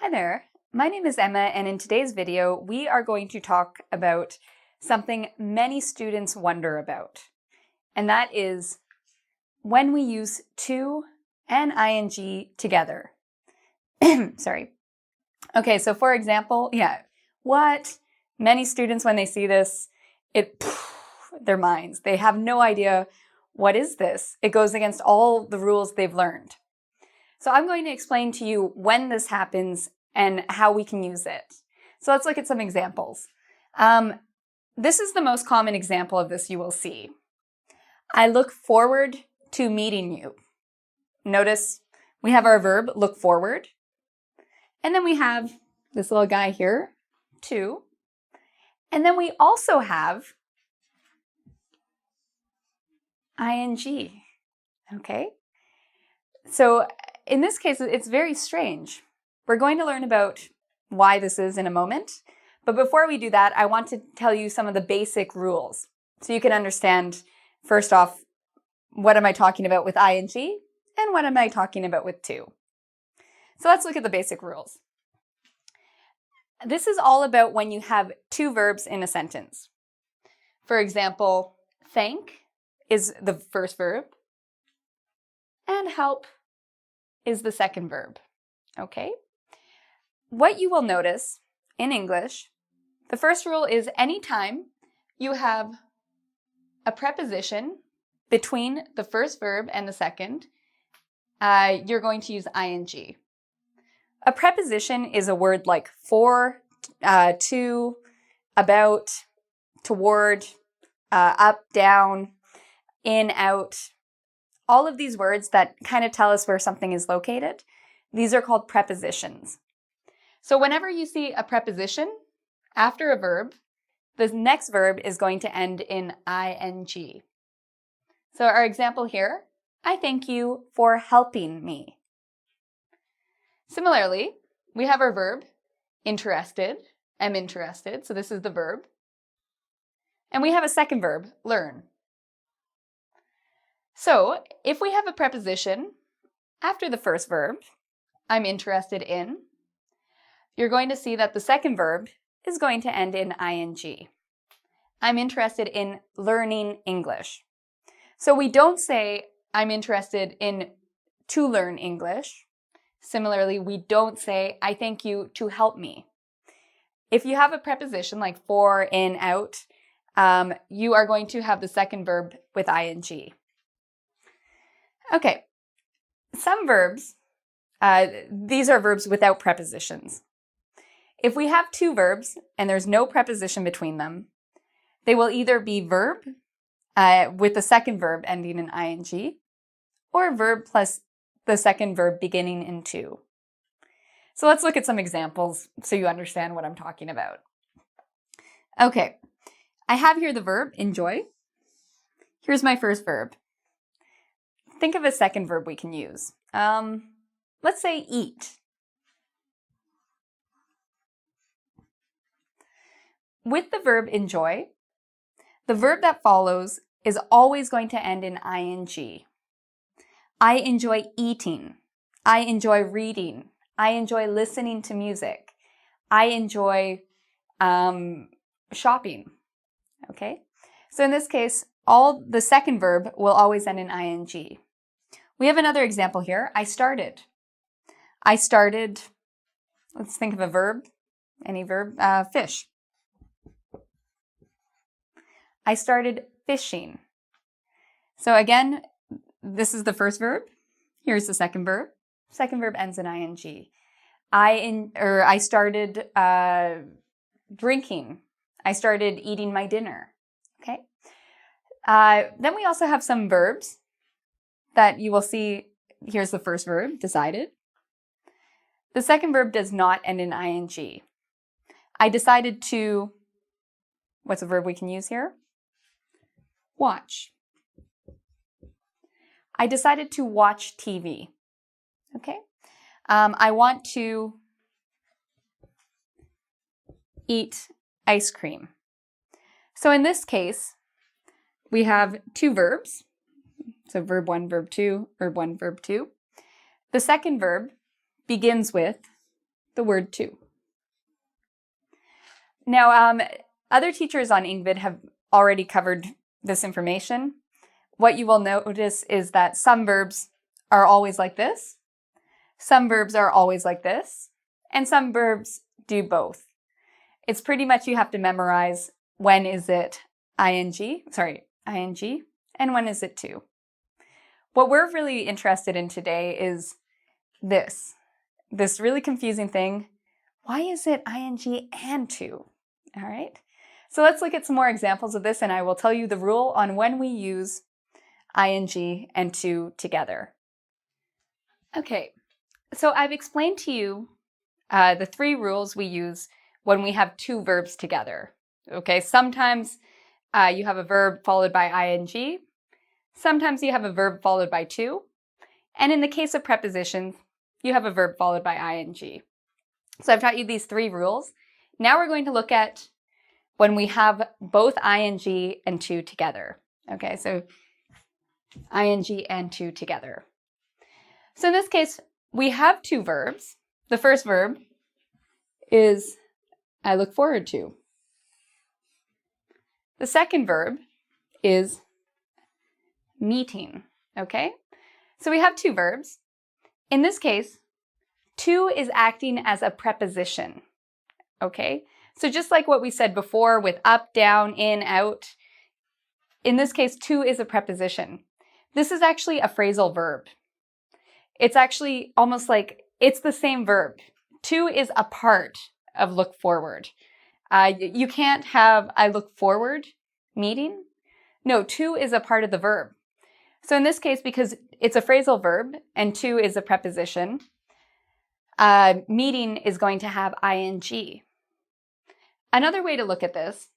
Hi there, my name is Emma, and in today's video we are going to talk about something many students wonder about, and that is when we use to and ing together. Sorry. Okay, so for example, what many students, when they see this, their minds, they have no idea what is this. It goes against all the rules they've learned. So I'm going to explain to you when this happens and how we can use it. So let's look at some examples. This is the most common example of this you will see. I look forward to meeting you. Notice we have our verb look forward, and then we have this little guy here, to, and then we also have ing, okay? So in this case, it's very strange. We're going to learn about why this is in a moment, but before we do that, I want to tell you some of the basic rules so you can understand, first off, what am I talking about with ing and what am I talking about with to. So let's look at the basic rules. This is all about when you have two verbs in a sentence. For example, thank is the first verb and help is the second verb, okay? What you will notice in English, the first rule is anytime you have a preposition between the first verb and the second, you're going to use ing. A preposition is a word like for, to, about, toward, up, down, in, out. All of these words that kind of tell us where something is located, these are called prepositions. So whenever you see a preposition after a verb, the next verb is going to end in ing. So our example here, I thank you for helping me. Similarly, we have our verb, interested, am interested, so this is the verb. And we have a second verb, learn. So if we have a preposition after the first verb, I'm interested in, you're going to see that the second verb is going to end in ing. I'm interested in learning English. So we don't say I'm interested in to learn English. Similarly, we don't say I thank you to help me. If you have a preposition like for, in, out, you are going to have the second verb with ing. Okay, some verbs, these are verbs without prepositions. If we have two verbs and there's no preposition between them, they will either be verb with the second verb ending in ing, or verb plus the second verb beginning in to. So let's look at some examples so you understand what I'm talking about. Okay, I have here the verb enjoy. Here's my first verb. Think of a second verb we can use. Let's say eat. With the verb enjoy, the verb that follows is always going to end in ing. I enjoy eating. I enjoy reading. I enjoy listening to music. I enjoy shopping. Okay? So in this case, the second verb will always end in ing. We have another example here. I started. I started, let's think of a verb, any verb, fish. I started fishing. So again, this is the first verb. Here's the second verb. Second verb ends in ing. I started drinking. I started eating my dinner. Okay. Then we also have some verbs that you will see. Here's the first verb, decided. The second verb does not end in ing. I decided to, what's a verb we can use here? Watch. I decided to watch TV. Okay. I want to eat ice cream. So in this case, we have two verbs. So verb 1, verb 2, verb 1, verb 2. The second verb begins with the word to. Now, other teachers on Engvid have already covered this information. What you will notice is that some verbs are always like this, some verbs are always like this, and some verbs do both. It's pretty much you have to memorize when is it ing, and when is it to. What we're really interested in today is this really confusing thing. Why is it ing and to? All right. So let's look at some more examples of this, and I will tell you the rule on when we use ing and to together. Okay, so I've explained to you the 3 rules we use when we have 2 verbs together. Okay, sometimes you have a verb followed by ing, sometimes you have a verb followed by to, and in the case of prepositions, you have a verb followed by ing. So I've taught you these 3 rules. Now we're going to look at when we have both ing and to together. Okay, so ing and to together. So in this case, we have 2 verbs. The first verb is I look forward to. The second verb is meeting, okay? So we have 2 verbs. In this case, to is acting as a preposition, okay? So just like what we said before with up, down, in, out, in this case, to is a preposition. This is actually a phrasal verb. It's actually almost like it's the same verb. To is a part of look forward. You can't have I look forward meeting. No, to is a part of the verb. So in this case, because it's a phrasal verb and to is a preposition, meeting is going to have ing. Another way to look at this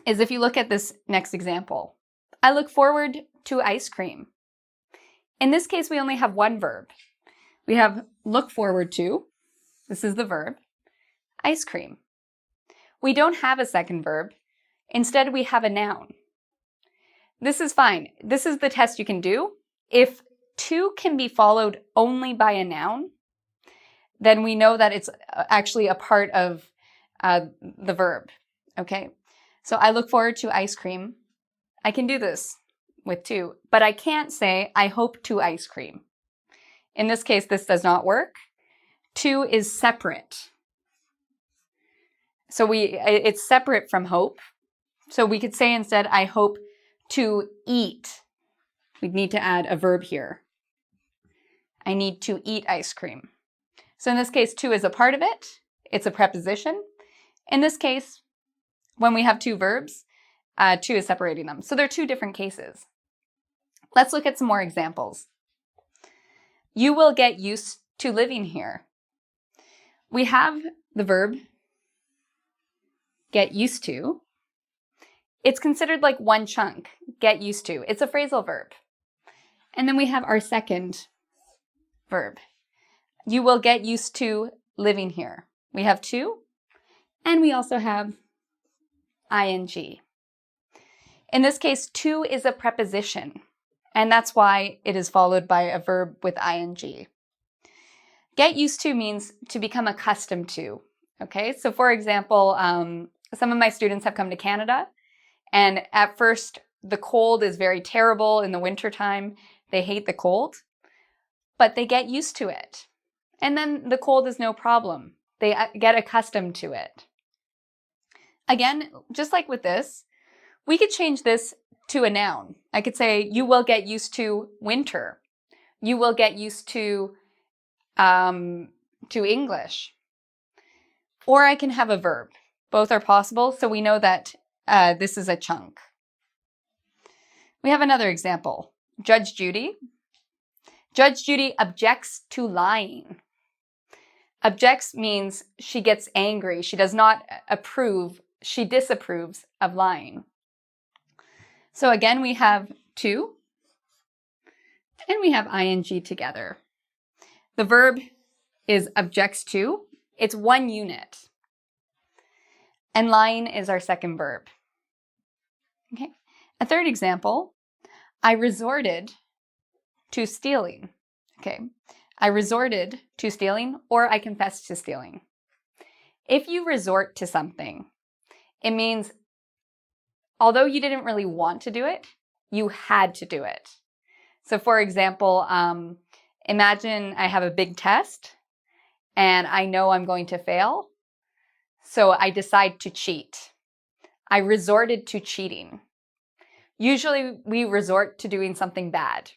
is if you look at this next example. I look forward to ice cream. In this case, we only have 1 verb. We have look forward to, this is the verb, ice cream. We don't have a second verb. Instead, we have a noun. This is fine. This is the test you can do. If to can be followed only by a noun, then we know that it's actually a part of the verb, okay? So I look forward to ice cream. I can do this with to, but I can't say I hope to ice cream. In this case, this does not work. To is separate. So it's separate from hope. So we could say instead, I hope to eat. We'd need to add a verb here. I need to eat ice cream. So in this case, to is a part of it. It's a preposition. In this case, when we have 2 verbs, to is separating them. So they're 2 different cases. Let's look at some more examples. You will get used to living here. We have the verb get used to. It's considered like one chunk, get used to. It's a phrasal verb. And then we have our second verb. You will get used to living here. We have to, and we also have ing. In this case, to is a preposition, and that's why it is followed by a verb with ing. Get used to means to become accustomed to, okay? So for example, some of my students have come to Canada, and at first the cold is very terrible in the wintertime. They hate the cold, but they get used to it. And then the cold is no problem. They get accustomed to it. Again, just like with this, we could change this to a noun. I could say, you will get used to winter. You will get used to English. Or I can have a verb. Both are possible, so we know that this is a chunk. We have another example. Judge Judy. Judge Judy objects to lying. Objects means she gets angry. She does not approve. She disapproves of lying. So again, we have to, and we have ing together. The verb is objects to. It's one unit. And lying is our second verb. Okay. A third example, I resorted to stealing. Okay. I resorted to stealing, or I confessed to stealing. If you resort to something, it means although you didn't really want to do it, you had to do it. So for example, imagine I have a big test and I know I'm going to fail, so I decide to cheat. I resorted to cheating. Usually we resort to doing something bad.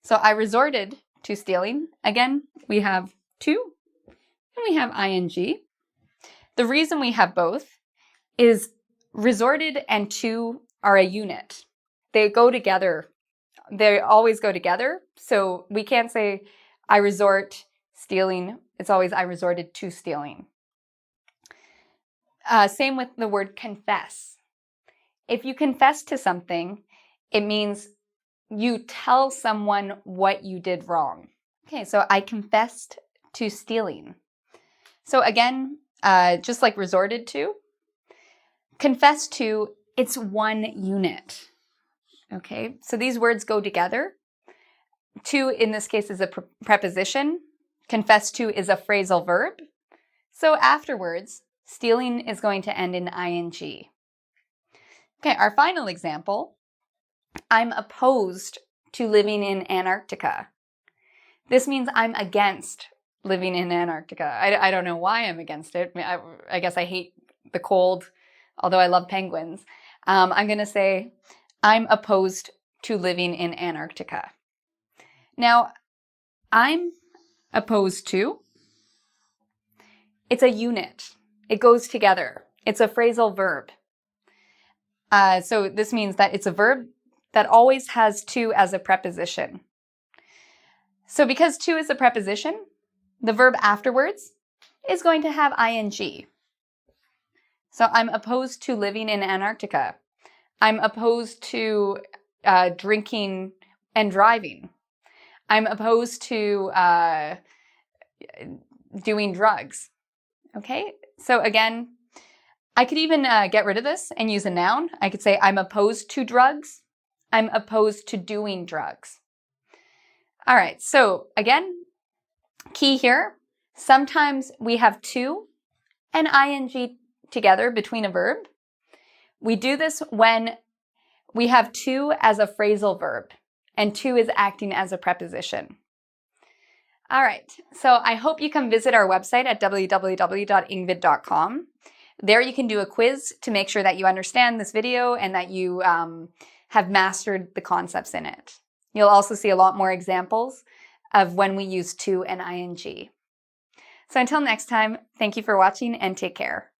So I resorted to stealing. Again, we have to and we have ing. The reason we have both is resorted and to are a unit. They go together. They always go together. So we can't say I resort stealing. It's always I resorted to stealing. Same with the word confess. If you confess to something, it means you tell someone what you did wrong. Okay, so I confessed to stealing. So again, just like resorted to, confess to, it's one unit. Okay, so these words go together. To, in this case, is a preposition. Confess to is a phrasal verb. So afterwards, stealing is going to end in ing. Okay, our final example. I'm opposed to living in Antarctica. This means I'm against living in Antarctica. I don't know why I'm against it. I guess I hate the cold, although I love penguins. I'm going to say I'm opposed to living in Antarctica. Now, I'm opposed to, it's a unit. It goes together. It's a phrasal verb. So this means that it's a verb that always has to as a preposition. So because to is a preposition, the verb afterwards is going to have ing. So I'm opposed to living in Antarctica. I'm opposed to drinking and driving. I'm opposed to doing drugs. Okay, so again, I could even get rid of this and use a noun. I could say I'm opposed to drugs. I'm opposed to doing drugs. All right, so again, key here, sometimes we have to and ing together between a verb. We do this when we have to as a phrasal verb and to is acting as a preposition. All right, so I hope you come visit our website at www.ingvid.com. There you can do a quiz to make sure that you understand this video and that you have mastered the concepts in it. You'll also see a lot more examples of when we use to and ing. So until next time, thank you for watching and take care.